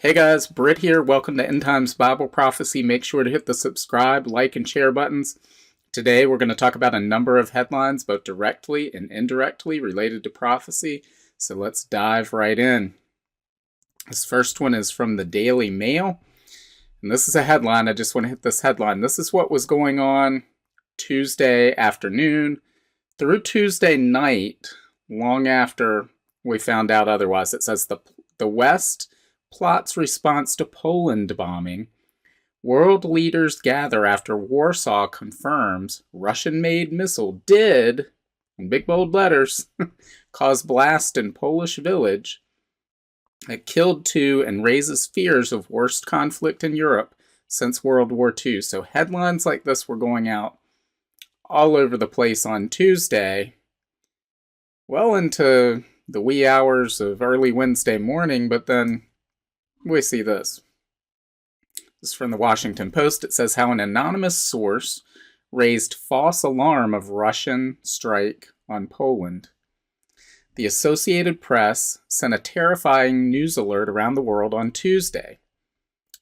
Hey guys, Britt here. Welcome to End Times Bible Prophecy. Make sure to hit the subscribe, like, and share buttons. Today we're going to talk about a number of headlines, both directly and indirectly related to prophecy. So let's dive right in. This first one is from the Daily Mail. And this is a headline. I just want to hit this headline. This is what was going on Tuesday afternoon through Tuesday night, long after we found out otherwise. It says the West plots response to Poland bombing. World leaders gather after Warsaw confirms Russian-made missile did, in big bold letters, cause blast in Polish village. It killed two and raises fears of worst conflict in Europe since World War II. So headlines like this were going out all over the place on Tuesday, well into the wee hours of early Wednesday morning, but then we see this. This is from the Washington Post. It says how an anonymous source raised false alarm of Russian strike on Poland. The Associated Press sent a terrifying news alert around the world on Tuesday.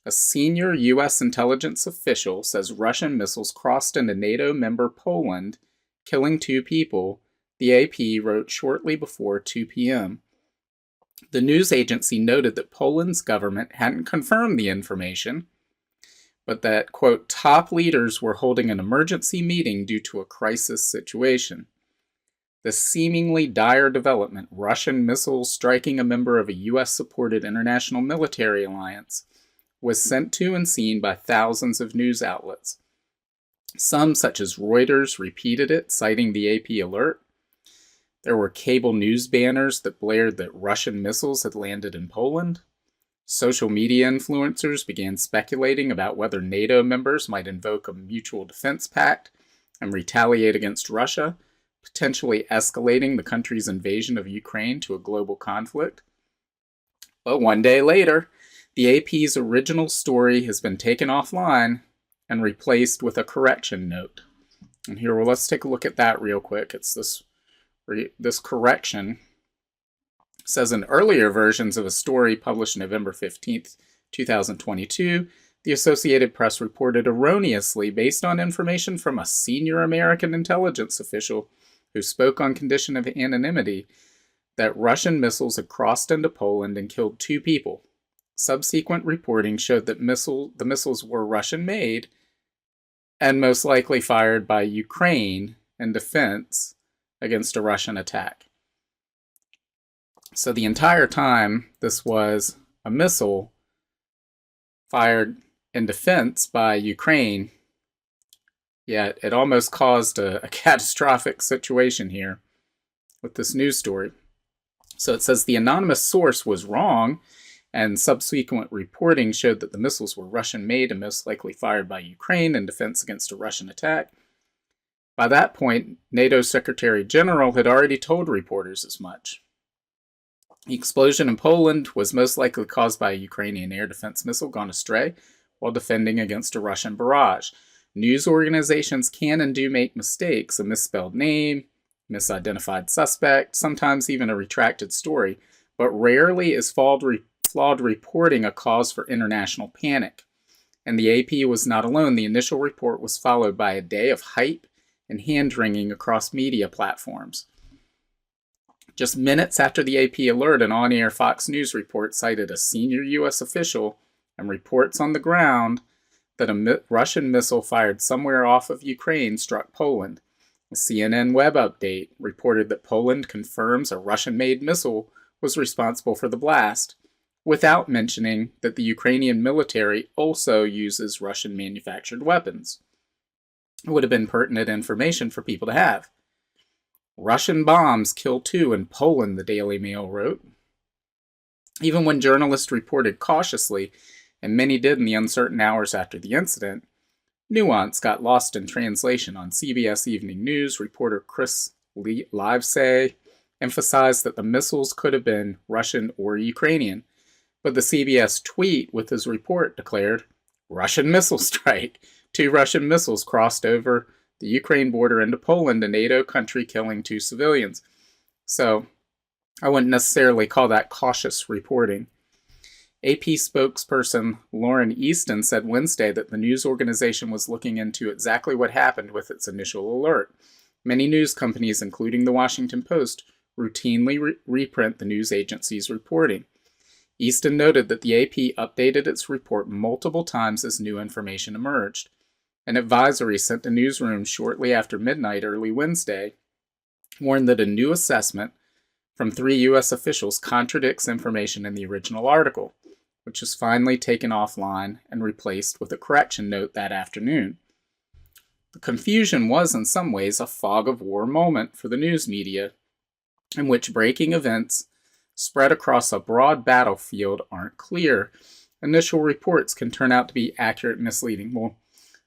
A senior U.S. intelligence official says Russian missiles crossed into NATO member Poland, killing two people, the AP wrote shortly before 2 p.m. The news agency noted that Poland's government hadn't confirmed the information, but that, quote, top leaders were holding an emergency meeting due to a crisis situation. The seemingly dire development, Russian missiles striking a member of a U.S.-supported international military alliance, was sent to and seen by thousands of news outlets. Some, such as Reuters, repeated it, citing the AP alert. There were cable news banners that blared that Russian missiles had landed in Poland. Social media influencers began speculating about whether NATO members might invoke a mutual defense pact and retaliate against Russia, potentially escalating the country's invasion of Ukraine to a global conflict. But one day later, the AP's original story has been taken offline and replaced with a correction note. And here, let's take a look at that real quick. It's this correction. Says in earlier versions of a story published November 15th, 2022, the Associated Press reported erroneously, based on information from a senior American intelligence official who spoke on condition of anonymity, that Russian missiles had crossed into Poland and killed two people. Subsequent reporting showed that the missiles were Russian-made and most likely fired by Ukraine in defense against a Russian attack. So the entire time, this was a missile fired in defense by Ukraine, yet it almost caused a catastrophic situation here with this news story. So it says the anonymous source was wrong, and subsequent reporting showed that the missiles were Russian-made and most likely fired by Ukraine in defense against a Russian attack. By that point, NATO Secretary General had already told reporters as much. The explosion in Poland was most likely caused by a Ukrainian air defense missile gone astray while defending against a Russian barrage. News organizations can and do make mistakes, a misspelled name, misidentified suspect, sometimes even a retracted story, but rarely is flawed reporting a cause for international panic. And the AP was not alone. The initial report was followed by a day of hype and hand-wringing across media platforms. Just minutes after the AP alert, an on-air Fox News report cited a senior U.S. official and reports on the ground that a Russian missile fired somewhere off of Ukraine struck Poland. A CNN web update reported that Poland confirms a Russian-made missile was responsible for the blast, without mentioning that the Ukrainian military also uses Russian-manufactured weapons. It would have been pertinent information for people to have. Russian bombs kill two in Poland, the Daily Mail wrote. Even when journalists reported cautiously, and many did in the uncertain hours after the incident, nuance got lost in translation. On CBS Evening News, reporter Chris Livesay emphasized that the missiles could have been Russian or Ukrainian, but the CBS tweet with his report declared, Russian missile strike. Two Russian missiles crossed over the Ukraine border into Poland, a NATO country, killing two civilians. So I wouldn't necessarily call that cautious reporting. AP spokesperson Lauren Easton said Wednesday that the news organization was looking into exactly what happened with its initial alert. Many news companies, including the Washington Post, routinely reprint the news agency's reporting. Easton noted that the AP updated its report multiple times as new information emerged. An advisory sent to newsrooms shortly after midnight early Wednesday warned that a new assessment from 3 U.S. officials contradicts information in the original article, which was finally taken offline and replaced with a correction note that afternoon. The confusion was in some ways a fog of war moment for the news media, in which breaking events spread across a broad battlefield aren't clear. Initial reports can turn out to be accurate and misleading. Well,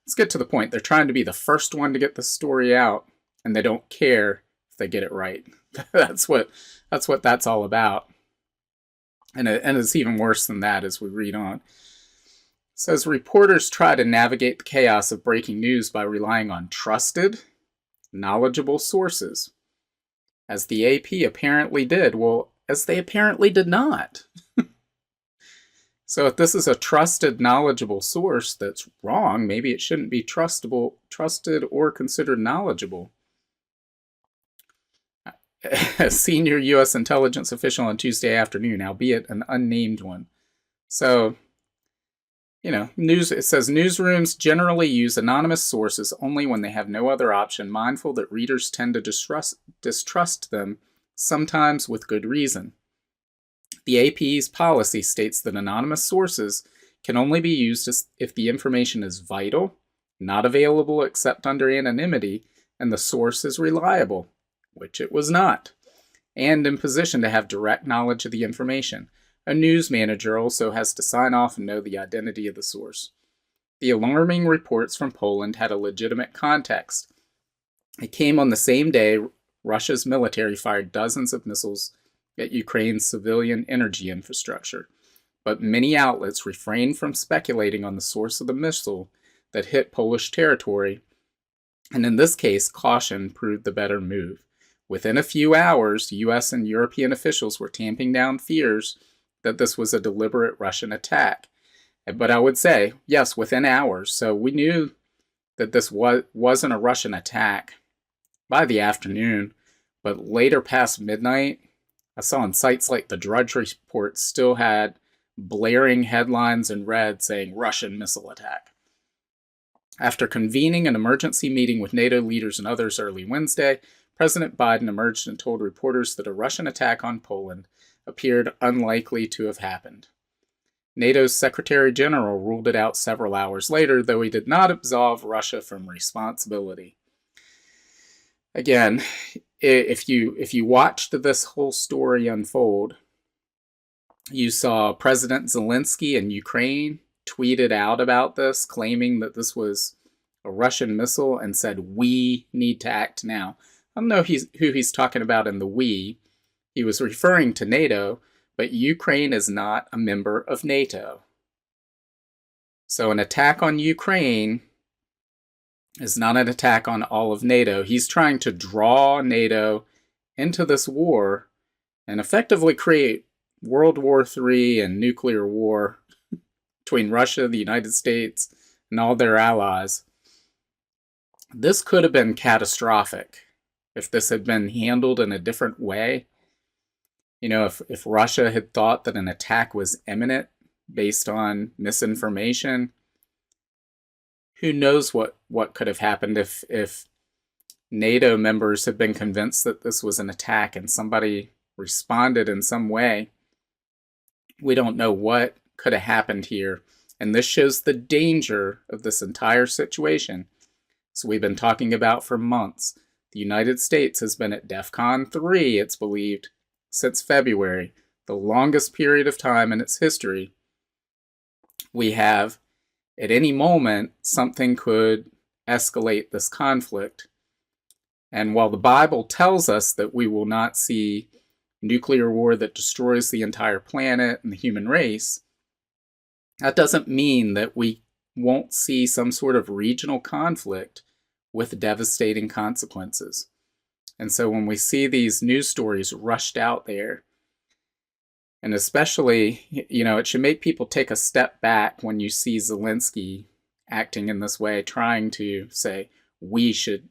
let's get to the point. They're trying to be the first one to get the story out, and they don't care if they get it right. That's what that's all about. And it's even worse than that as we read on. It says reporters try to navigate the chaos of breaking news by relying on trusted, knowledgeable sources, as the AP apparently did. Well, as they apparently did not. So if this is a trusted, knowledgeable source that's wrong, maybe it shouldn't be trusted or considered knowledgeable. A senior U.S. intelligence official on Tuesday afternoon, albeit an unnamed one. So, it says newsrooms generally use anonymous sources only when they have no other option, mindful that readers tend to distrust them, sometimes with good reason. The AP's policy states that anonymous sources can only be used if the information is vital, not available except under anonymity, and the source is reliable, which it was not, and in position to have direct knowledge of the information. A news manager also has to sign off and know the identity of the source. The alarming reports from Poland had a legitimate context. It came on the same day Russia's military fired dozens of missiles at Ukraine's civilian energy infrastructure, but many outlets refrained from speculating on the source of the missile that hit Polish territory, and in this case, caution proved the better move. Within a few hours, U.S. and European officials were tamping down fears that this was a deliberate Russian attack. But I would say, yes, within hours. So we knew that this wasn't a Russian attack by the afternoon, but later past midnight, I saw on sites like the Drudge Report still had blaring headlines in red saying Russian missile attack. After convening an emergency meeting with NATO leaders and others early Wednesday, President Biden emerged and told reporters that a Russian attack on Poland appeared unlikely to have happened. NATO's Secretary General ruled it out several hours later, though he did not absolve Russia from responsibility. Again, if you watched this whole story unfold, you saw President Zelensky in Ukraine tweeted out about this, claiming that this was a Russian missile and said, "We need to act now." I don't know who he's talking about in the "we." He was referring to NATO, but Ukraine is not a member of NATO. So an attack on Ukraine is not an attack on all of NATO. He's trying to draw NATO into this war and effectively create World War III and nuclear war between Russia, the United States, and all their allies. This could have been catastrophic if this had been handled in a different way. If Russia had thought that an attack was imminent based on misinformation, who knows what could have happened if NATO members had been convinced that this was an attack and somebody responded in some way. We don't know what could have happened here. And this shows the danger of this entire situation. So we've been talking about for months. The United States has been at DEFCON 3, it's believed, since February, the longest period of time in its history. We have, at any moment, something could escalate this conflict. And while the Bible tells us that we will not see nuclear war that destroys the entire planet and the human race, that doesn't mean that we won't see some sort of regional conflict with devastating consequences. And so when we see these news stories rushed out there, And especially, it should make people take a step back when you see Zelensky acting in this way, trying to say we should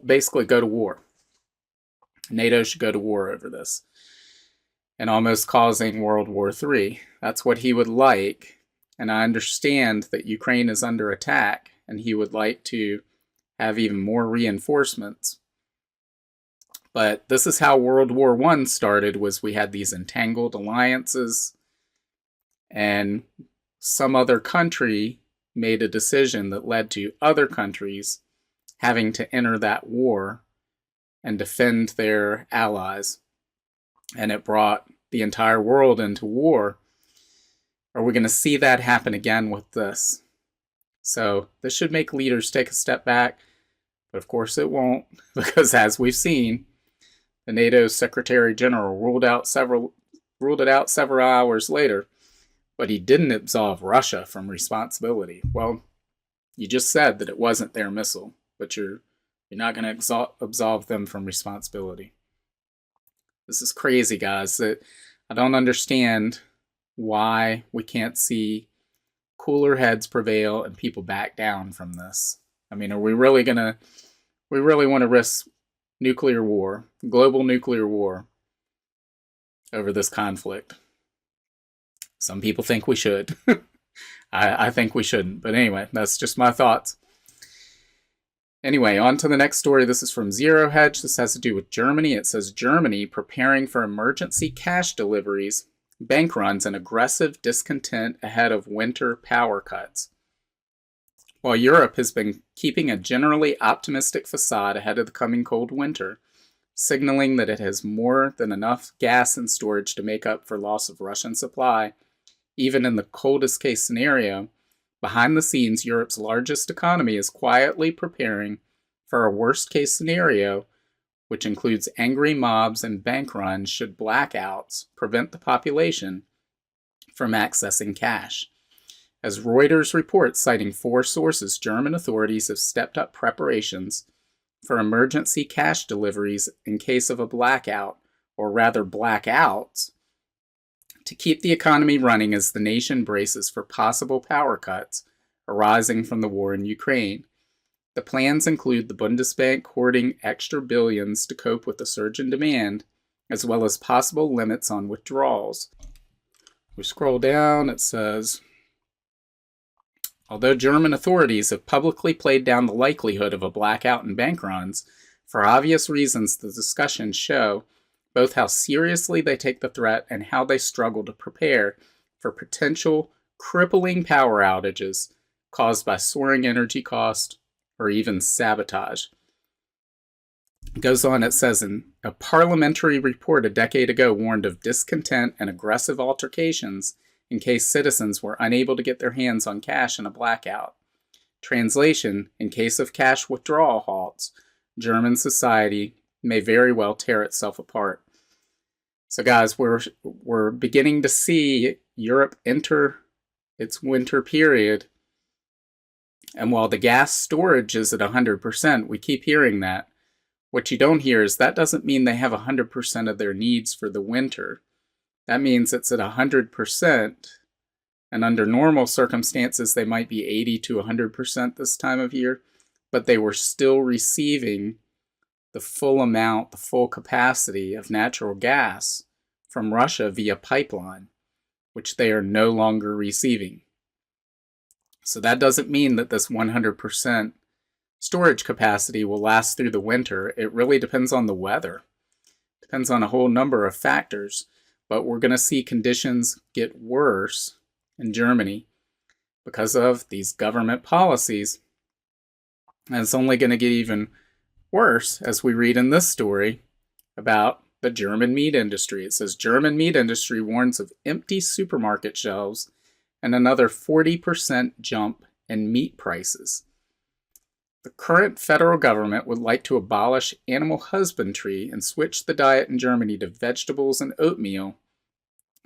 basically go to war. NATO should go to war over this, and almost causing World War III. That's what he would like. And I understand that Ukraine is under attack, and he would like to have even more reinforcements. But this is how World War I started, was we had these entangled alliances, and some other country made a decision that led to other countries having to enter that war and defend their allies. And it brought the entire world into war. Are we going to see that happen again with this? So this should make leaders take a step back, but of course it won't, because as we've seen, the NATO Secretary General ruled it out several hours later, but he didn't absolve Russia from responsibility. Well, you just said that it wasn't their missile, but you're not going to absolve them from responsibility. This is crazy, guys. I don't understand why we can't see cooler heads prevail and people back down from this. I mean, are we really want to risk nuclear war, global nuclear war, over this conflict? Some people think we should. I think we shouldn't. But anyway, that's just my thoughts. Anyway, on to the next story. This is from Zero Hedge. This has to do with Germany. It says Germany preparing for emergency cash deliveries, bank runs, and aggressive discontent ahead of winter power cuts. While Europe has been keeping a generally optimistic facade ahead of the coming cold winter, signaling that it has more than enough gas in storage to make up for loss of Russian supply, even in the coldest case scenario, behind the scenes, Europe's largest economy is quietly preparing for a worst-case scenario, which includes angry mobs and bank runs should blackouts prevent the population from accessing cash. As Reuters reports, citing 4 sources, German authorities have stepped up preparations for emergency cash deliveries in case of a blackout, or rather blackouts, to keep the economy running as the nation braces for possible power cuts arising from the war in Ukraine. The plans include the Bundesbank hoarding extra billions to cope with the surge in demand, as well as possible limits on withdrawals. We scroll down, it says, although German authorities have publicly played down the likelihood of a blackout and bank runs, for obvious reasons the discussions show both how seriously they take the threat and how they struggle to prepare for potential crippling power outages caused by soaring energy costs or even sabotage. It goes on, it says, in a parliamentary report a decade ago warned of discontent and aggressive altercations in case citizens were unable to get their hands on cash in a blackout. Translation, in case of cash withdrawal halts, German society may very well tear itself apart. So guys, we're beginning to see Europe enter its winter period. And while the gas storage is at 100%, we keep hearing that. What you don't hear is that doesn't mean they have 100% of their needs for the winter. That means it's at 100%, and under normal circumstances they might be 80 to 100% this time of year, but they were still receiving the full amount, the full capacity of natural gas from Russia via pipeline, which they are no longer receiving. So that doesn't mean that this 100% storage capacity will last through the winter. It really depends on the weather. Depends on a whole number of factors, but we're going to see conditions get worse in Germany because of these government policies. And it's only going to get even worse, as we read in this story about the German meat industry. It says German meat industry warns of empty supermarket shelves and another 40% jump in meat prices. The current federal government would like to abolish animal husbandry and switch the diet in Germany to vegetables and oatmeal,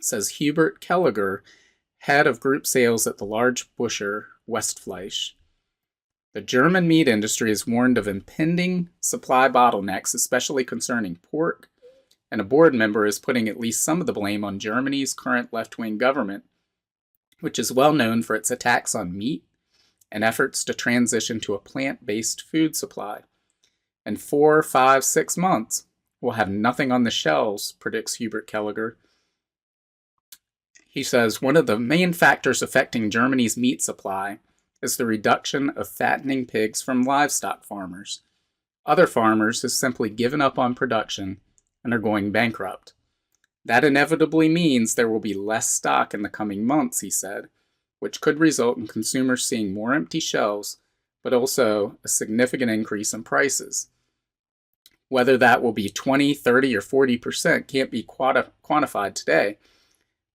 says Hubert Kelliger, head of group sales at the large butcher Westfleisch. The German meat industry is warned of impending supply bottlenecks, especially concerning pork, and a board member is putting at least some of the blame on Germany's current left-wing government, which is well known for its attacks on meat and efforts to transition to a plant-based food supply. In 4, 5, 6 months, we'll have nothing on the shelves, predicts Hubert Kelleger. He says one of the main factors affecting Germany's meat supply is the reduction of fattening pigs from livestock farmers. Other farmers have simply given up on production and are going bankrupt. That inevitably means there will be less stock in the coming months, he said, which could result in consumers seeing more empty shelves, but also a significant increase in prices. Whether that will be 20, 30, or 40% can't be quantified today,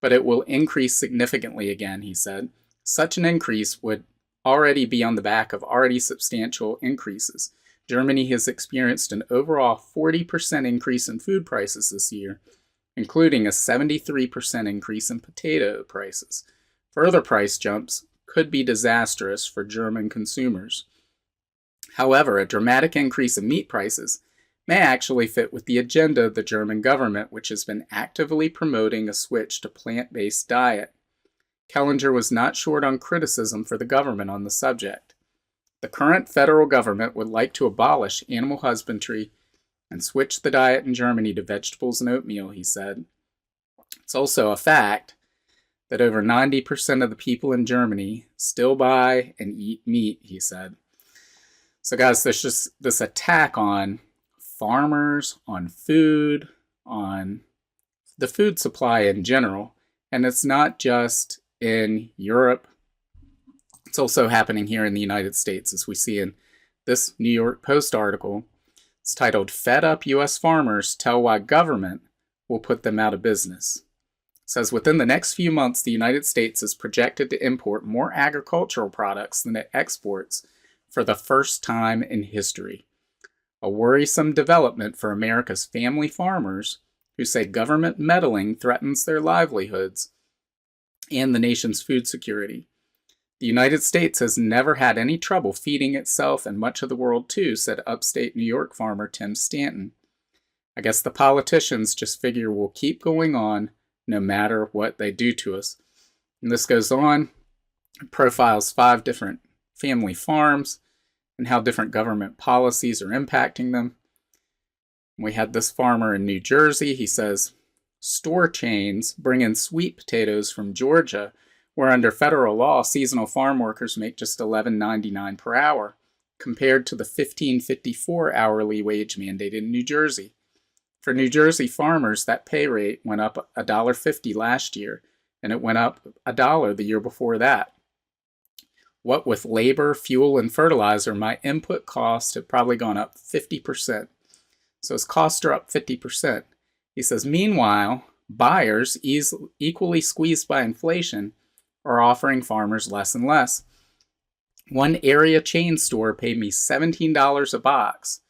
but it will increase significantly again, he said. Such an increase would already be on the back of already substantial increases. Germany has experienced an overall 40% increase in food prices this year, including a 73% increase in potato prices. Further price jumps could be disastrous for German consumers. However, a dramatic increase in meat prices may actually fit with the agenda of the German government, which has been actively promoting a switch to plant-based diet. Kelleger was not short on criticism for the government on the subject. The current federal government would like to abolish animal husbandry and switch the diet in Germany to vegetables and oatmeal, he said. It's also a fact that over 90% of the people in Germany still buy and eat meat, he said. So guys, there's just this attack on farmers, on food, on the food supply in general. And it's not just in Europe. It's also happening here in the United States, as we see in this New York Post article. It's titled, "Fed Up U.S. Farmers Tell Why Government Will Put Them Out of Business." It says, within the next few months, the United States is projected to import more agricultural products than it exports for the first time in history. A worrisome development for America's family farmers who say government meddling threatens their livelihoods and the nation's food security. The United States has never had any trouble feeding itself and much of the world too, said upstate New York farmer Tim Stanton. I guess the politicians just figure we'll keep going on no matter what they do to us. And this goes on, profiles 5 different family farms and how different government policies are impacting them. We had this farmer in New Jersey. He says, store chains bring in sweet potatoes from Georgia, where under federal law, seasonal farm workers make just $11.99 per hour, compared to the $15.54 hourly wage mandate in New Jersey. For New Jersey farmers, that pay rate went up $1.50 last year, and it went up $1 the year before that. What with labor, fuel, and fertilizer, my input costs have probably gone up 50%. So his costs are up 50%. He says, meanwhile, buyers, equally squeezed by inflation, are offering farmers less and less. One area chain store paid me $17 a box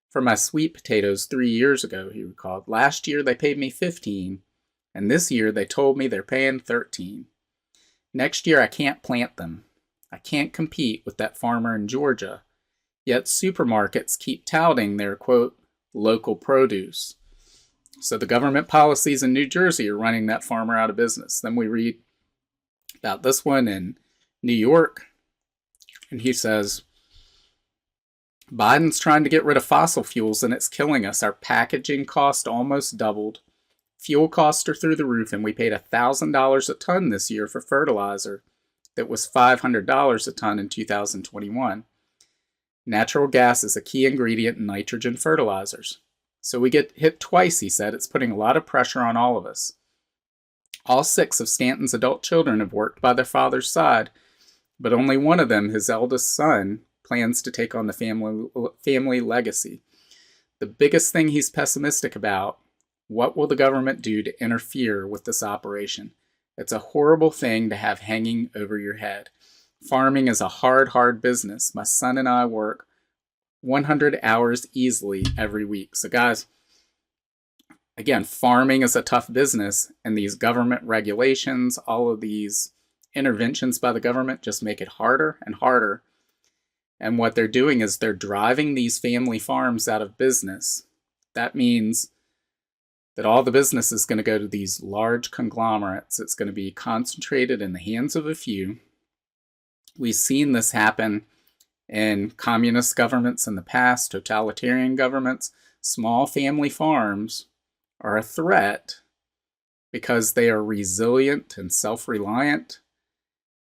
for my sweet potatoes 3 years ago, he recalled. Last year they paid me $15, and this year they told me they're paying $13. Next year I can't plant them. I can't compete with that farmer in Georgia. Yet supermarkets keep touting their, quote, local produce. So the government policies in New Jersey are running that farmer out of business. Then we read about this one in New York, and he says, Biden's trying to get rid of fossil fuels and it's killing us. Our packaging cost almost doubled. Fuel costs are through the roof, and we paid $1,000 a ton this year for fertilizer that was $500 a ton in 2021. Natural gas is a key ingredient in nitrogen fertilizers. So we get hit twice, he said. It's putting a lot of pressure on all of us. All 6 of Stanton's adult children have worked by their father's side, but only one of them, his eldest son, plans to take on the family legacy. The biggest thing he's pessimistic about, what will the government do to interfere with this operation? It's a horrible thing to have hanging over your head. Farming is a hard business. My son and I work 100 hours easily every week. So guys, again, farming is a tough business, and these government regulations, all of these interventions by the government just make it harder and harder. And what they're doing is they're driving these family farms out of business. That means that all the business is going to go to these large conglomerates. It's going to be concentrated in the hands of a few. We've seen this happen in communist governments in the past, totalitarian governments. Small family farms are a threat because they are resilient and self-reliant,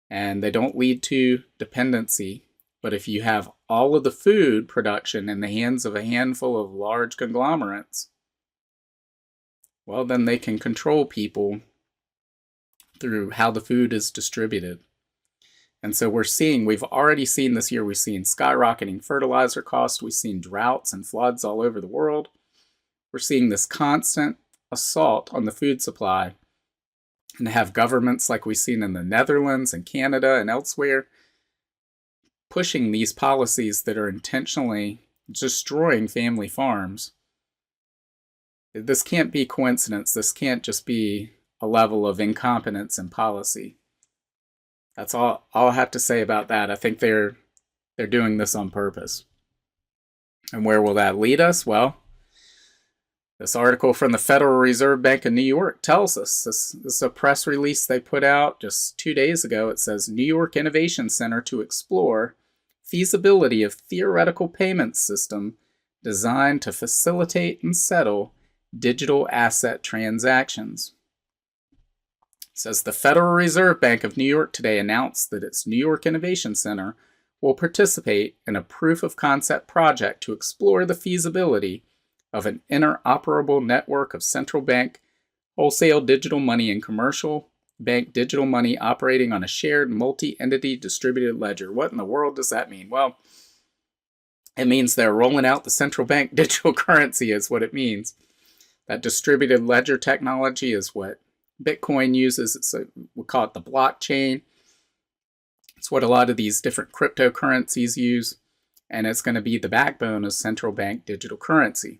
and they don't lead to dependency. But if you have all of the food production in the hands of a handful of large conglomerates, well, then they can control people through how the food is distributed. And so we've already seen this year, we've seen skyrocketing fertilizer costs, we've seen droughts and floods all over the world. We're seeing this constant assault on the food supply, and to have governments like we've seen in the Netherlands and Canada and elsewhere pushing these policies that are intentionally destroying family farms. This can't be coincidence. This can't just be a level of incompetence in policy. That's all I have to say about that. I think they're doing this on purpose. And where will that lead us? Well, this article from the Federal Reserve Bank of New York tells us. This is a press release they put out just 2 days ago. It says, New York Innovation Center to explore feasibility of theoretical payment system designed to facilitate and settle digital asset transactions. It says the Federal Reserve Bank of New York today announced that its New York Innovation Center will participate in a proof of concept project to explore the feasibility of an interoperable network of central bank wholesale digital money and commercial bank digital money operating on a shared multi-entity distributed ledger. What in the world does that mean? Well, it means they're rolling out the central bank digital currency is what it means. That distributed ledger technology is what Bitcoin uses. We call it the blockchain. It's what a lot of these different cryptocurrencies use, and it's going to be the backbone of central bank digital currency.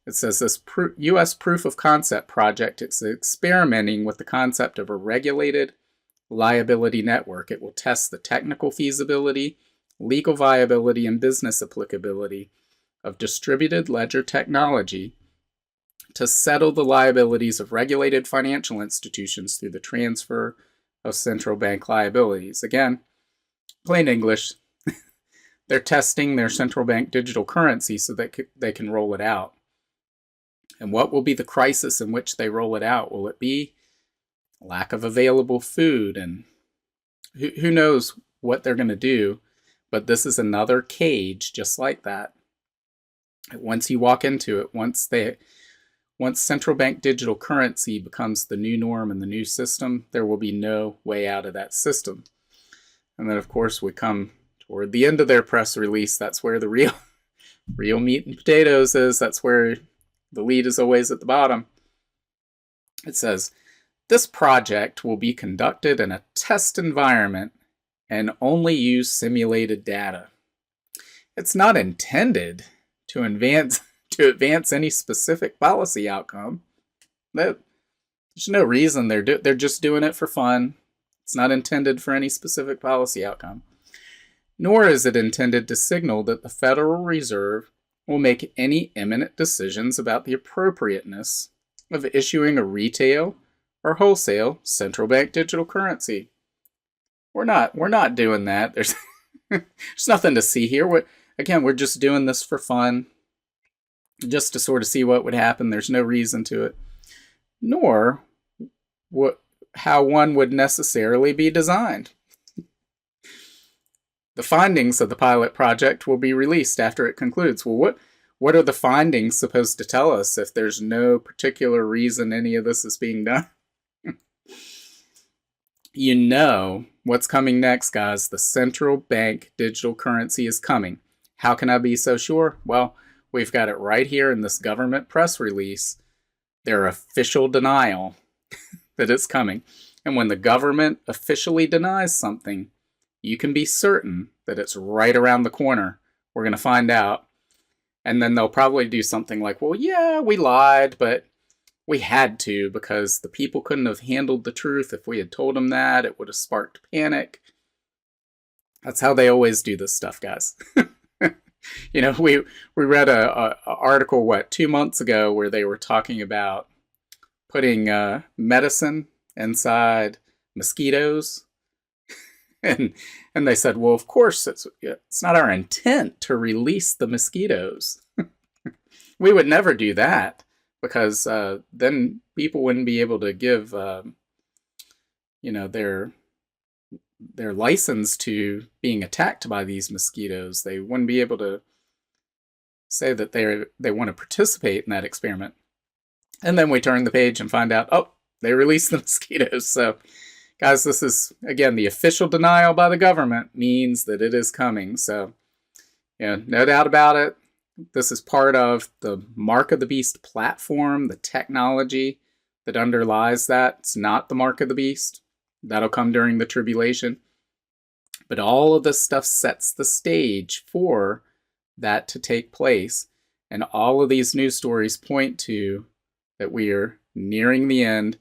It says this U.S. proof of concept project is experimenting with the concept of a regulated liability network. It will test the technical feasibility, legal viability, and business applicability of distributed ledger technology to settle the liabilities of regulated financial institutions through the transfer of central bank liabilities. Again, plain English, they're testing their central bank digital currency so that they can roll it out. And what will be the crisis in which they roll it out? Will it be lack of available food? And who knows what they're going to do? But this is another cage just like that. Once you walk into it, once central bank digital currency becomes the new norm and the new system, there will be no way out of that system. And then, of course, we come toward the end of their press release. That's where the real meat and potatoes is. That's where the lead is always at the bottom. It says, this project will be conducted in a test environment and only use simulated data. It's not intended to advance any specific policy outcome. There's no reason they're just doing it for fun. It's not intended for any specific policy outcome. Nor is it intended to signal that the Federal Reserve will make any imminent decisions about the appropriateness of issuing a retail or wholesale central bank digital currency. We're not doing that. There's nothing to see here. We're just doing this for fun, just to sort of see what would happen. There's no reason to it, nor how one would necessarily be designed. The findings of the pilot project will be released after it concludes. Well, what are the findings supposed to tell us if there's no particular reason any of this is being done? You know what's coming next, guys. The central bank digital currency is coming. How can I be so sure? Well, we've got it right here in this government press release. Their official denial that it's coming. And when the government officially denies something, you can be certain that it's right around the corner. We're going to find out. And then they'll probably do something like, well, yeah, we lied, but we had to because the people couldn't have handled the truth. If we had told them that, it would have sparked panic. That's how they always do this stuff, guys. We read a article, 2 months ago, where they were talking about putting medicine inside mosquitoes, and they said, well, of course it's not our intent to release the mosquitoes. We would never do that, because then people wouldn't be able to give their license to being attacked by these mosquitoes. They wouldn't be able to say that they want to participate in that experiment. And then we turn the page and find out, oh, they released the mosquitoes. So, guys, this is, again, the official denial by the government means that it is coming. So, no doubt about it. This is part of the Mark of the Beast platform, the technology that underlies that. It's not the Mark of the Beast. That'll come during the tribulation. But all of this stuff sets the stage for that to take place. And all of these news stories point to that we are nearing the end.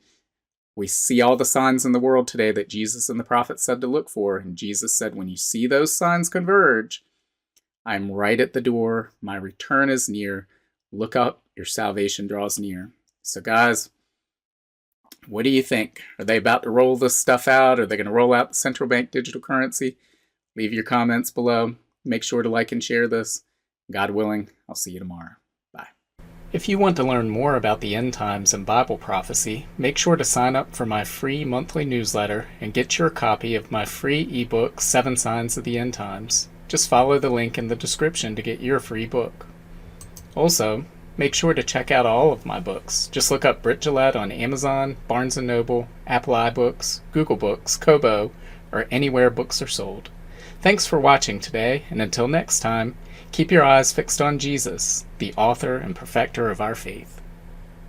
We see all the signs in the world today that Jesus and the prophets said to look for. And Jesus said, when you see those signs converge, I'm right at the door. My return is near. Look up. Your salvation draws near. So, guys, what do you think? Are they about to roll this stuff out? Are they going to roll out the central bank digital currency? Leave your comments below. Make sure to like and share this. God willing, I'll see you tomorrow. Bye. If you want to learn more about the end times and Bible prophecy, make sure to sign up for my free monthly newsletter and get your copy of my free ebook, 7 Signs of the End Times. Just follow the link in the description to get your free book. Also, make sure to check out all of my books. Just look up Britt on Amazon, Barnes & Noble, Apple iBooks, Google Books, Kobo, or anywhere books are sold. Thanks for watching today, and until next time, keep your eyes fixed on Jesus, the author and perfecter of our faith.